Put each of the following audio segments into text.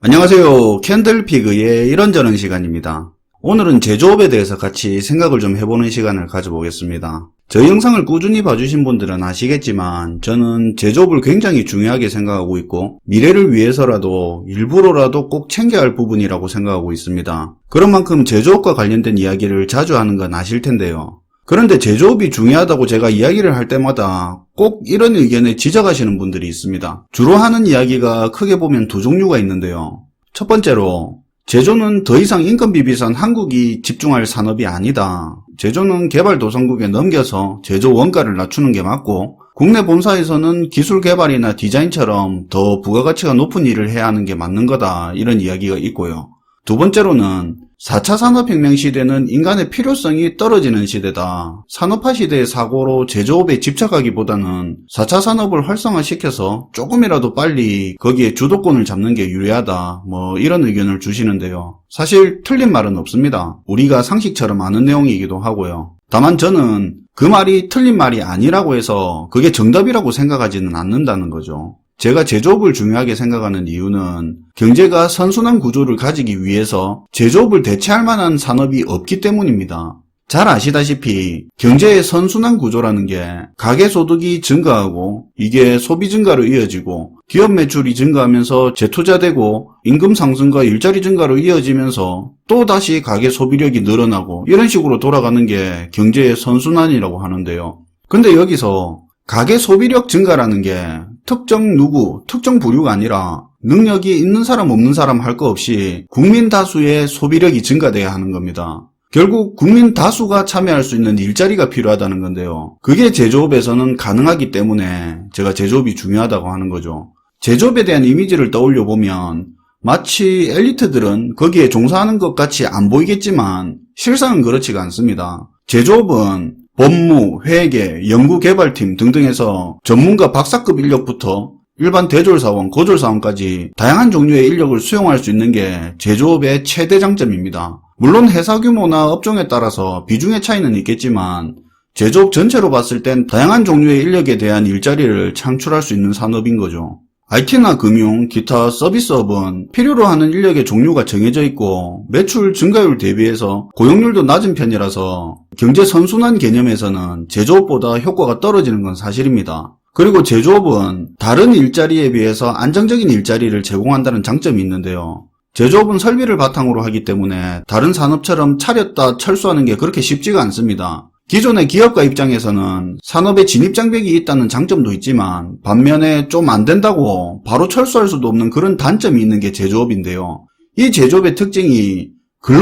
안녕하세요. 캔들피그의 이런저런 시간입니다. 오늘은 제조업에 대해서 같이 생각을 좀 해보는 시간을 가져보겠습니다. 저희 영상을 꾸준히 봐주신 분들은 아시겠지만 저는 제조업을 굉장히 중요하게 생각하고 있고 미래를 위해서라도 일부러라도 꼭 챙겨야 할 부분이라고 생각하고 있습니다. 그런 만큼 제조업과 관련된 이야기를 자주 하는 건 아실 텐데요. 그런데 제조업이 중요하다고 제가 이야기를 할 때마다 꼭 이런 의견에 지적하시는 분들이 있습니다. 주로 하는 이야기가 크게 보면 두 종류가 있는데요. 첫 번째로 제조는 더 이상 인건비 비싼 한국이 집중할 산업이 아니다. 제조는 개발도상국에 넘겨서 제조 원가를 낮추는 게 맞고 국내 본사에서는 기술 개발이나 디자인처럼 더 부가가치가 높은 일을 해야 하는 게 맞는 거다. 이런 이야기가 있고요. 두 번째로는 4차 산업혁명 시대는 인간의 필요성이 떨어지는 시대다. 산업화 시대의 사고로 제조업에 집착하기보다는 4차 산업을 활성화시켜서 조금이라도 빨리 거기에 주도권을 잡는 게 유리하다. 이런 의견을 주시는데요. 사실 틀린 말은 없습니다. 우리가 상식처럼 아는 내용이기도 하고요. 다만 저는 그 말이 틀린 말이 아니라고 해서 그게 정답이라고 생각하지는 않는다는 거죠. 제가 제조업을 중요하게 생각하는 이유는 경제가 선순환 구조를 가지기 위해서 제조업을 대체할 만한 산업이 없기 때문입니다. 잘 아시다시피 경제의 선순환 구조라는 게 가계소득이 증가하고 이게 소비 증가로 이어지고 기업 매출이 증가하면서 재투자되고 임금 상승과 일자리 증가로 이어지면서 또다시 가계 소비력이 늘어나고 이런 식으로 돌아가는 게 경제의 선순환이라고 하는데요. 근데 여기서 가계 소비력 증가라는 게 특정 누구, 특정 부류가 아니라 능력이 있는 사람 없는 사람 할 거 없이 국민 다수의 소비력이 증가돼야 하는 겁니다. 결국 국민 다수가 참여할 수 있는 일자리가 필요하다는 건데요. 그게 제조업에서는 가능하기 때문에 제가 제조업이 중요하다고 하는 거죠. 제조업에 대한 이미지를 떠올려 보면 마치 엘리트들은 거기에 종사하는 것 같이 안 보이겠지만 실상은 그렇지가 않습니다. 제조업은 법무, 회계, 연구개발팀 등등에서 전문가 박사급 인력부터 일반 대졸사원, 고졸사원까지 다양한 종류의 인력을 수용할 수 있는 게 제조업의 최대 장점입니다. 물론 회사 규모나 업종에 따라서 비중의 차이는 있겠지만 제조업 전체로 봤을 땐 다양한 종류의 인력에 대한 일자리를 창출할 수 있는 산업인 거죠. IT나 금융, 기타 서비스업은 필요로 하는 인력의 종류가 정해져 있고 매출 증가율 대비해서 고용률도 낮은 편이라서 경제 선순환 개념에서는 제조업보다 효과가 떨어지는 건 사실입니다. 그리고 제조업은 다른 일자리에 비해서 안정적인 일자리를 제공한다는 장점이 있는데요. 제조업은 설비를 바탕으로 하기 때문에 다른 산업처럼 차렸다 철수하는 게 그렇게 쉽지가 않습니다. 기존의 기업가 입장에서는 산업에 진입장벽이 있다는 장점도 있지만 반면에 좀 안 된다고 바로 철수할 수도 없는 그런 단점이 있는 게 제조업인데요. 이 제조업의 특징이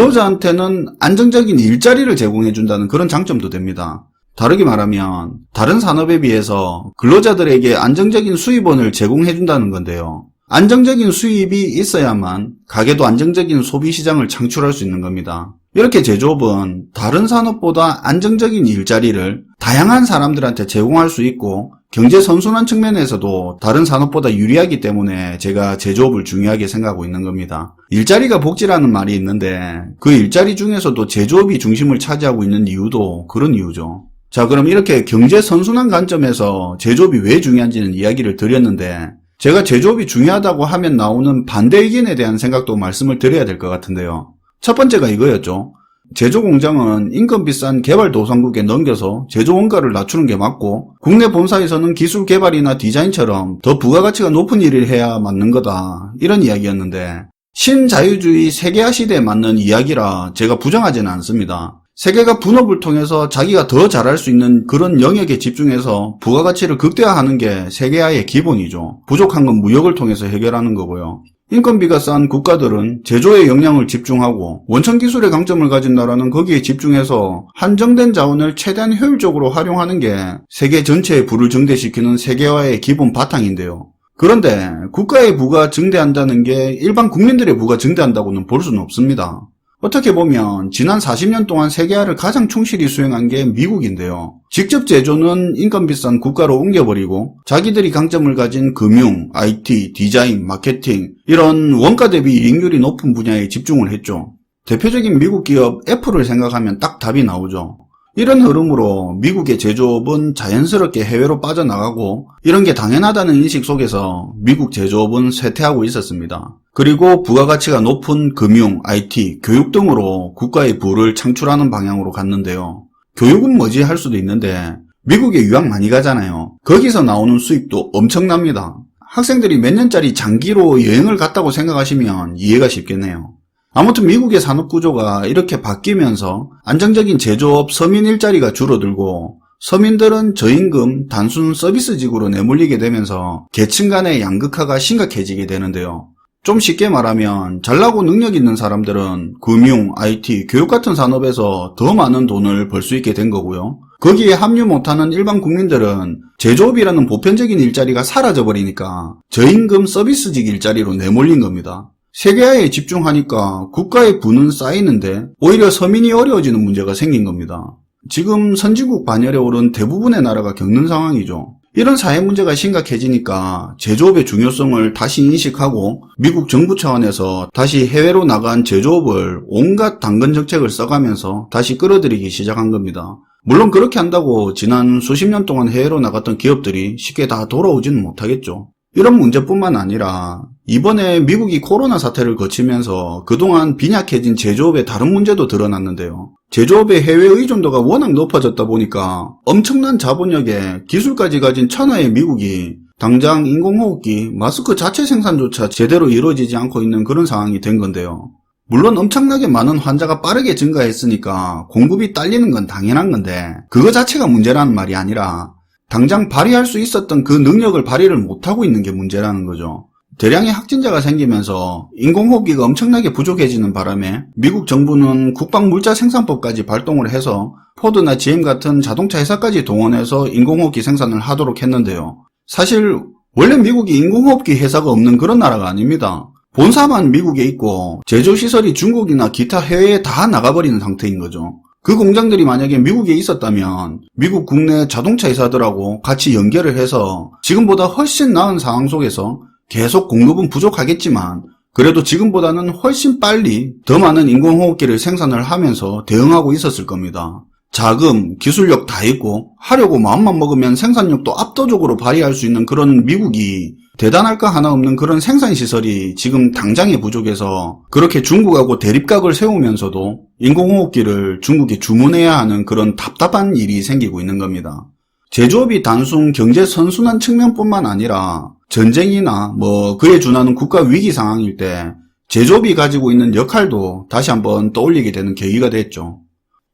근로자한테는 안정적인 일자리를 제공해준다는 그런 장점도 됩니다. 다르게 말하면 다른 산업에 비해서 근로자들에게 안정적인 수입원을 제공해준다는 건데요. 안정적인 수입이 있어야만 가게도 안정적인 소비시장을 창출할 수 있는 겁니다. 이렇게 제조업은 다른 산업보다 안정적인 일자리를 다양한 사람들한테 제공할 수 있고 경제 선순환 측면에서도 다른 산업보다 유리하기 때문에 제가 제조업을 중요하게 생각하고 있는 겁니다. 일자리가 복지라는 말이 있는데 그 일자리 중에서도 제조업이 중심을 차지하고 있는 이유도 그런 이유죠. 자, 그럼 이렇게 경제 선순환 관점에서 제조업이 왜 중요한지는 이야기를 드렸는데 제가 제조업이 중요하다고 하면 나오는 반대 의견에 대한 생각도 말씀을 드려야 될 것 같은데요. 첫 번째가 이거였죠. 제조 공장은 인건 비싼 개발도상국에 넘겨서 제조 원가를 낮추는 게 맞고 국내 본사에서는 기술 개발이나 디자인처럼 더 부가가치가 높은 일을 해야 맞는 거다. 이런 이야기였는데 신자유주의 세계화 시대에 맞는 이야기라 제가 부정하지는 않습니다. 세계가 분업을 통해서 자기가 더 잘할 수 있는 그런 영역에 집중해서 부가가치를 극대화하는 게 세계화의 기본이죠. 부족한 건 무역을 통해서 해결하는 거고요. 인건비가 싼 국가들은 제조에 역량을 집중하고 원천 기술의 강점을 가진 나라는 거기에 집중해서 한정된 자원을 최대한 효율적으로 활용하는 게 세계 전체의 부를 증대시키는 세계화의 기본 바탕인데요. 그런데 국가의 부가 증대한다는 게 일반 국민들의 부가 증대한다고는 볼 수는 없습니다. 어떻게 보면 지난 40년 동안 세계화를 가장 충실히 수행한 게 미국인데요. 직접 제조는 인건 비싼 국가로 옮겨버리고 자기들이 강점을 가진 금융, IT, 디자인, 마케팅 이런 원가 대비 이익률이 높은 분야에 집중을 했죠. 대표적인 미국 기업 애플을 생각하면 딱 답이 나오죠. 이런 흐름으로 미국의 제조업은 자연스럽게 해외로 빠져나가고 이런 게 당연하다는 인식 속에서 미국 제조업은 쇠퇴하고 있었습니다. 그리고 부가가치가 높은 금융, IT, 교육 등으로 국가의 부를 창출하는 방향으로 갔는데요. 교육은 뭐지 할 수도 있는데 미국에 유학 많이 가잖아요. 거기서 나오는 수입도 엄청납니다. 학생들이 몇 년짜리 장기로 여행을 갔다고 생각하시면 이해가 쉽겠네요. 아무튼 미국의 산업구조가 이렇게 바뀌면서 안정적인 제조업 서민 일자리가 줄어들고 서민들은 저임금 단순 서비스직으로 내몰리게 되면서 계층 간의 양극화가 심각해지게 되는데요. 좀 쉽게 말하면 잘나고 능력 있는 사람들은 금융, IT, 교육 같은 산업에서 더 많은 돈을 벌 수 있게 된 거고요. 거기에 합류 못하는 일반 국민들은 제조업이라는 보편적인 일자리가 사라져버리니까 저임금 서비스직 일자리로 내몰린 겁니다. 세계화에 집중하니까 국가의 부는 쌓이는데 오히려 서민이 어려워지는 문제가 생긴 겁니다. 지금 선진국 반열에 오른 대부분의 나라가 겪는 상황이죠. 이런 사회 문제가 심각해지니까 제조업의 중요성을 다시 인식하고 미국 정부 차원에서 다시 해외로 나간 제조업을 온갖 당근 정책을 써가면서 다시 끌어들이기 시작한 겁니다. 물론 그렇게 한다고 지난 수십 년 동안 해외로 나갔던 기업들이 쉽게 다 돌아오지는 못하겠죠. 이런 문제뿐만 아니라 이번에 미국이 코로나 사태를 거치면서 그동안 빈약해진 제조업의 다른 문제도 드러났는데요. 제조업의 해외 의존도가 워낙 높아졌다 보니까 엄청난 자본력에 기술까지 가진 천하의 미국이 당장 인공호흡기, 마스크 자체 생산조차 제대로 이루어지지 않고 있는 그런 상황이 된 건데요. 물론 엄청나게 많은 환자가 빠르게 증가했으니까 공급이 딸리는 건 당연한 건데 그거 자체가 문제라는 말이 아니라 당장 발휘할 수 있었던 그 능력을 발휘를 못하고 있는 게 문제라는 거죠. 대량의 확진자가 생기면서 인공호흡기가 엄청나게 부족해지는 바람에 미국 정부는 국방물자생산법까지 발동을 해서 포드나 GM 같은 자동차 회사까지 동원해서 인공호흡기 생산을 하도록 했는데요. 사실 원래 미국이 인공호흡기 회사가 없는 그런 나라가 아닙니다. 본사만 미국에 있고 제조시설이 중국이나 기타 해외에 다 나가버리는 상태인 거죠. 그 공장들이 만약에 미국에 있었다면 미국 국내 자동차 회사들하고 같이 연결을 해서 지금보다 훨씬 나은 상황 속에서 계속 공급은 부족하겠지만 그래도 지금보다는 훨씬 빨리 더 많은 인공호흡기를 생산을 하면서 대응하고 있었을 겁니다. 자금, 기술력 다 있고 하려고 마음만 먹으면 생산력도 압도적으로 발휘할 수 있는 그런 미국이 대단할 거 하나 없는 그런 생산시설이 지금 당장에 부족해서 그렇게 중국하고 대립각을 세우면서도 인공호흡기를 중국에 주문해야 하는 그런 답답한 일이 생기고 있는 겁니다. 제조업이 단순 경제 선순환 측면뿐만 아니라 전쟁이나 그에 준하는 국가 위기 상황일 때 제조업이 가지고 있는 역할도 다시 한번 떠올리게 되는 계기가 됐죠.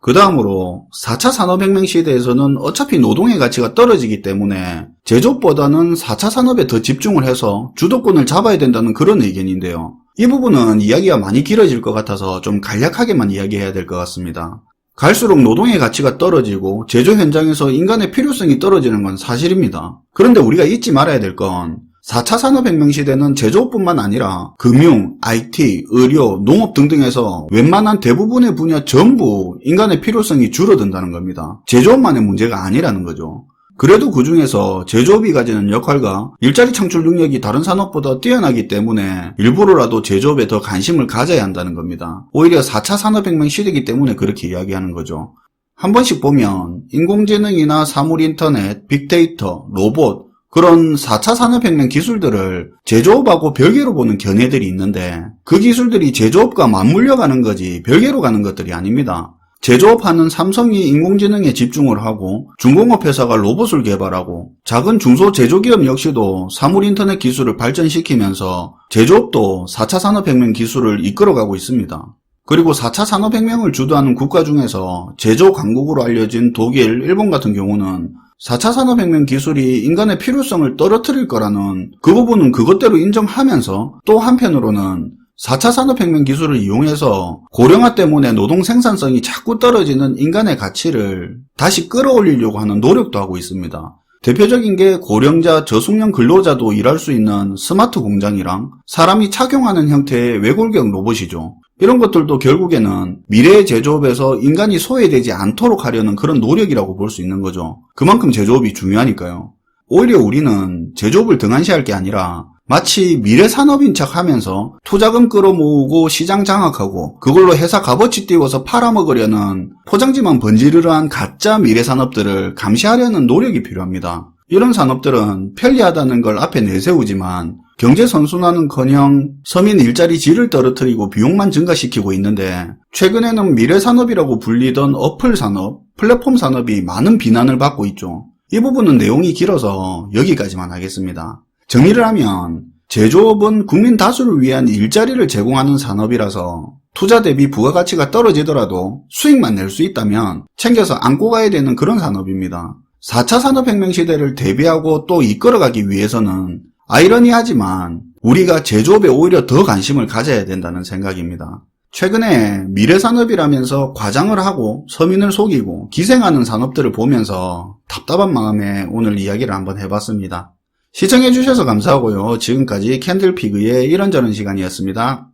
그 다음으로 4차 산업혁명 시대에서는 어차피 노동의 가치가 떨어지기 때문에 제조업보다는 4차 산업에 더 집중을 해서 주도권을 잡아야 된다는 그런 의견인데요. 이 부분은 이야기가 많이 길어질 것 같아서 좀 간략하게만 이야기해야 될 것 같습니다. 갈수록 노동의 가치가 떨어지고 제조 현장에서 인간의 필요성이 떨어지는 건 사실입니다. 그런데 우리가 잊지 말아야 될 건 4차 산업혁명 시대는 제조업뿐만 아니라 금융, IT, 의료, 농업 등등에서 웬만한 대부분의 분야 전부 인간의 필요성이 줄어든다는 겁니다. 제조업만의 문제가 아니라는 거죠. 그래도 그 중에서 제조업이 가지는 역할과 일자리 창출 능력이 다른 산업보다 뛰어나기 때문에 일부러라도 제조업에 더 관심을 가져야 한다는 겁니다. 오히려 4차 산업혁명 시대이기 때문에 그렇게 이야기하는 거죠. 한 번씩 보면 인공지능이나 사물인터넷, 빅데이터, 로봇 그런 4차 산업혁명 기술들을 제조업하고 별개로 보는 견해들이 있는데 그 기술들이 제조업과 맞물려 가는 거지 별개로 가는 것들이 아닙니다. 제조업하는 삼성이 인공지능에 집중을 하고 중공업 회사가 로봇을 개발하고 작은 중소제조기업 역시도 사물인터넷 기술을 발전시키면서 제조업도 4차 산업혁명 기술을 이끌어가고 있습니다. 그리고 4차 산업혁명을 주도하는 국가 중에서 제조 강국으로 알려진 독일, 일본 같은 경우는 4차 산업혁명 기술이 인간의 필요성을 떨어뜨릴 거라는 그 부분은 그것대로 인정하면서 또 한편으로는 4차 산업혁명 기술을 이용해서 고령화 때문에 노동 생산성이 자꾸 떨어지는 인간의 가치를 다시 끌어올리려고 하는 노력도 하고 있습니다. 대표적인 게 고령자, 저숙련 근로자도 일할 수 있는 스마트 공장이랑 사람이 착용하는 형태의 외골격 로봇이죠. 이런 것들도 결국에는 미래의 제조업에서 인간이 소외되지 않도록 하려는 그런 노력이라고 볼 수 있는 거죠. 그만큼 제조업이 중요하니까요. 오히려 우리는 제조업을 등한시할 게 아니라 마치 미래 산업인 척 하면서 투자금 끌어모으고 시장 장악하고 그걸로 회사 값어치 띄워서 팔아먹으려는 포장지만 번지르르한 가짜 미래 산업들을 감시하려는 노력이 필요합니다. 이런 산업들은 편리하다는 걸 앞에 내세우지만 경제 선순환은커녕 서민 일자리 질을 떨어뜨리고 비용만 증가시키고 있는데, 최근에는 미래 산업이라고 불리던 어플 산업, 플랫폼 산업이 많은 비난을 받고 있죠. 이 부분은 내용이 길어서 여기까지만 하겠습니다. 정리를 하면 제조업은 국민 다수를 위한 일자리를 제공하는 산업이라서 투자 대비 부가가치가 떨어지더라도 수익만 낼 수 있다면 챙겨서 안고 가야 되는 그런 산업입니다. 4차 산업혁명 시대를 대비하고 또 이끌어가기 위해서는 아이러니하지만 우리가 제조업에 오히려 더 관심을 가져야 된다는 생각입니다. 최근에 미래산업이라면서 과장을 하고 서민을 속이고 기생하는 산업들을 보면서 답답한 마음에 오늘 이야기를 한번 해봤습니다. 시청해주셔서 감사하고요. 지금까지 캔들피그의 이런저런 시간이었습니다.